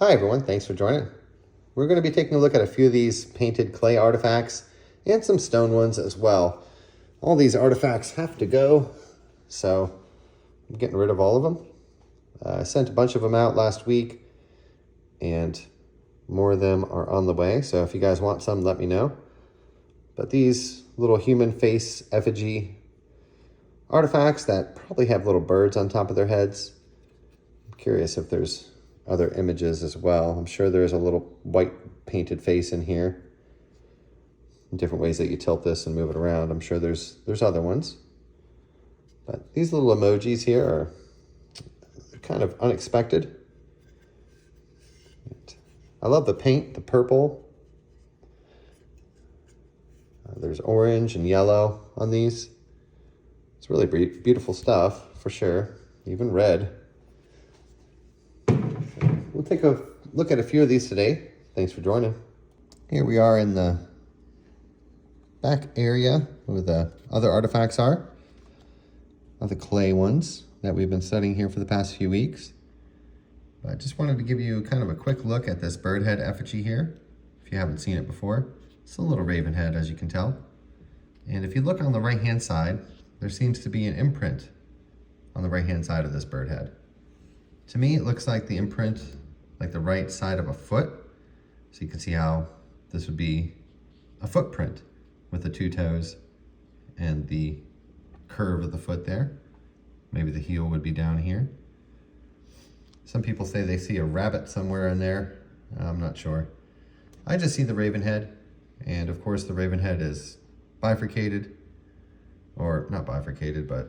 Hi everyone, thanks for joining. We're going to be taking a look at a few of these painted clay artifacts and some stone ones as well. All these artifacts have to go, so I'm getting rid of all of them. I sent a bunch of them out last week and more of them are on the way, so if you guys want some, let me know. But these little human face effigy artifacts that probably have little birds on top of their heads. I'm curious if there's other images as well. I'm sure there's a little white painted face in here. Different ways that you tilt this and move it around. I'm sure there's other ones. But these little emojis here are kind of unexpected. I love the paint, the purple. There's orange and yellow on these. It's really beautiful stuff for sure, even red. We'll take a look at a few of these today. Thanks for joining. Here we are in the back area where the other artifacts are. Other clay ones that we've been studying here for the past few weeks. But I just wanted to give you kind of a quick look at this bird head effigy here. If you haven't seen it before, it's a little raven head, as you can tell. And if you look on the right hand side, there seems to be an imprint on the right hand side of this bird head. To me, it looks like the imprint, like the right side of a foot. So you can see how this would be a footprint with the two toes and the curve of the foot there. Maybe the heel would be down here. Some people say they see a rabbit somewhere in there. I'm not sure. I just see the raven head. And of course the raven head is bifurcated, or not bifurcated, but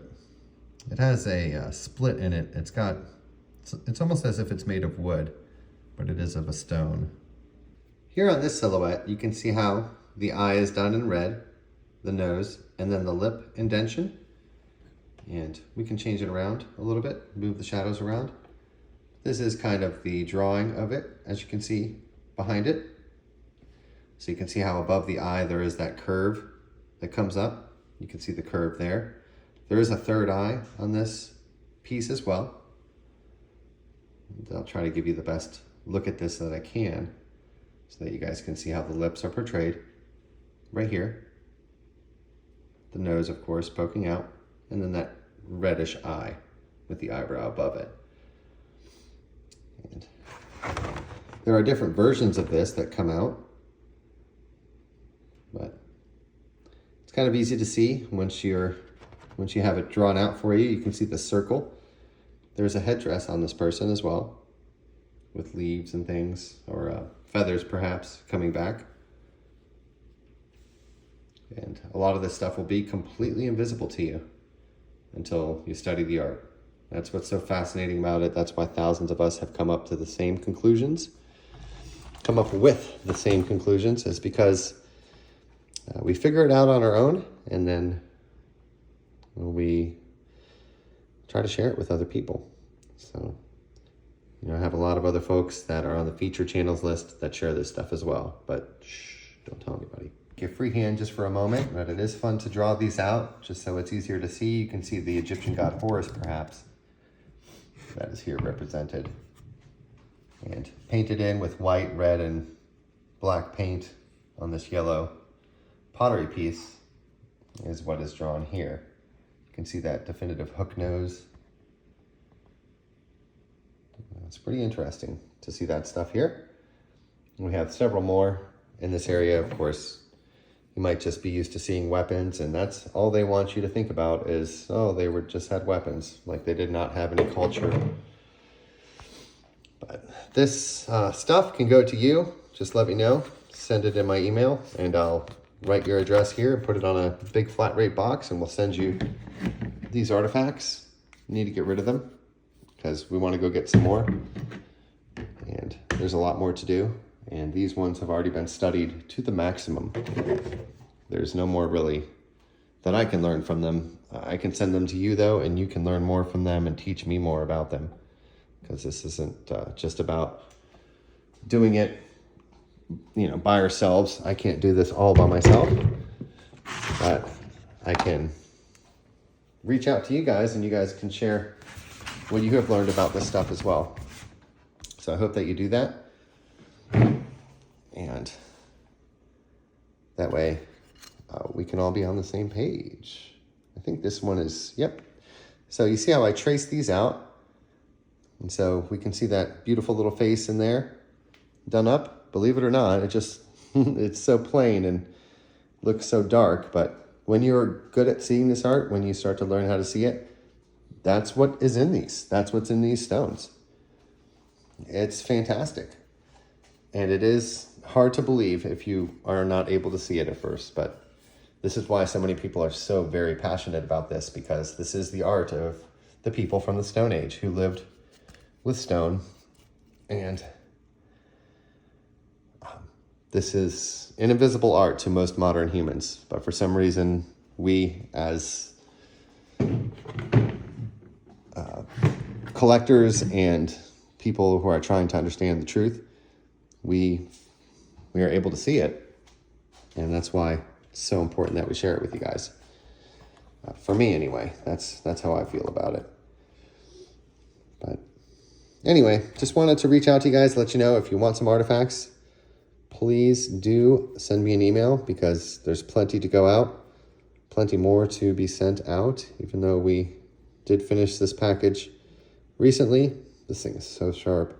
it has a split in it. It's almost as if it's made of wood, but it is of a stone. Here on this silhouette, you can see how the eye is done in red, the nose, and then the lip indentation. And we can change it around a little bit, move the shadows around. This is kind of the drawing of it, as you can see behind it. So you can see how above the eye there is that curve that comes up. You can see the curve there. There is a third eye on this piece as well. I'll try to give you the best look at this that I can so that you guys can see how the lips are portrayed right here. The nose, of course, poking out, and then that reddish eye with the eyebrow above it. And there are different versions of this that come out, but it's kind of easy to see once you have it drawn out for you. You can see the circle. There's a headdress on this person as well, with leaves and things, or feathers perhaps coming back. And a lot of this stuff will be completely invisible to you until you study the art. That's what's so fascinating about it. That's why thousands of us have come up with the same conclusions, is because we figure it out on our own, and then we try to share it with other people. So, I have a lot of other folks that are on the feature channels list that share this stuff as well, but shh, don't tell anybody. Give free hand just for a moment, but it is fun to draw these out just so it's easier to see. You can see the Egyptian god Horus, perhaps, that is here represented. And painted in with white, red, and black paint on this yellow pottery piece is what is drawn here. You can see that definitive hook nose. It's pretty interesting to see that stuff here. We have several more in this area. Of course, you might just be used to seeing weapons, and that's all they want you to think about is, oh, they just had weapons, like they did not have any culture. But this stuff can go to you. Just let me know. Send it in my email, and I'll write your address here and put it on a big flat rate box, and we'll send you these artifacts. You need to get rid of them because we want to go get some more. And there's a lot more to do. And these ones have already been studied to the maximum. There's no more really that I can learn from them. I can send them to you though, and you can learn more from them and teach me more about them. Because this isn't just about doing it, by ourselves. I can't do this all by myself, but I can reach out to you guys, and you guys can share what you have learned about this stuff as well. So I hope that you do that. And that way we can all be on the same page. I think this one is, yep. So you see how I trace these out? And so we can see that beautiful little face in there done up. Believe it or not, it just, it's so plain and looks so dark. But when you're good at seeing this art, when you start to learn how to see it, that's what is in these. That's what's in these stones. It's fantastic. And it is hard to believe if you are not able to see it at first, but this is why so many people are so very passionate about this, because this is the art of the people from the Stone Age who lived with stone. And this is an invisible art to most modern humans, but for some reason, we as collectors and people who are trying to understand the truth, we are able to see it. And that's why it's so important that we share it with you guys. For me, anyway, that's how I feel about it. But anyway, just wanted to reach out to you guys, let you know if you want some artifacts, please do send me an email, because there's plenty to go out, plenty more to be sent out, even though we did finish this package recently. This thing is so sharp.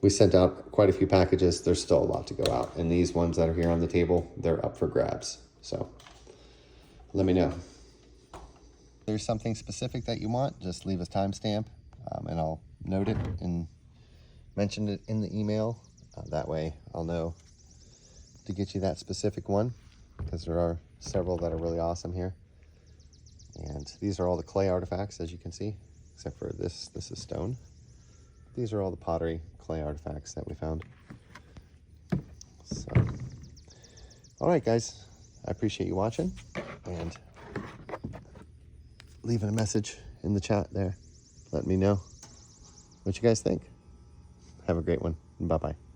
We sent out quite a few packages. There's still a lot to go out. And these ones that are here on the table, they're up for grabs. So let me know. If there's something specific that you want, just leave a timestamp and I'll note it and mention it in the email. That way I'll know to get you that specific one, because there are several that are really awesome here. And these are all the clay artifacts, as you can see, except for this is stone. These are all the pottery clay artifacts that we found. So, all right, guys, I appreciate you watching, and leaving a message in the chat there. Let me know what you guys think. Have a great one. Bye-bye.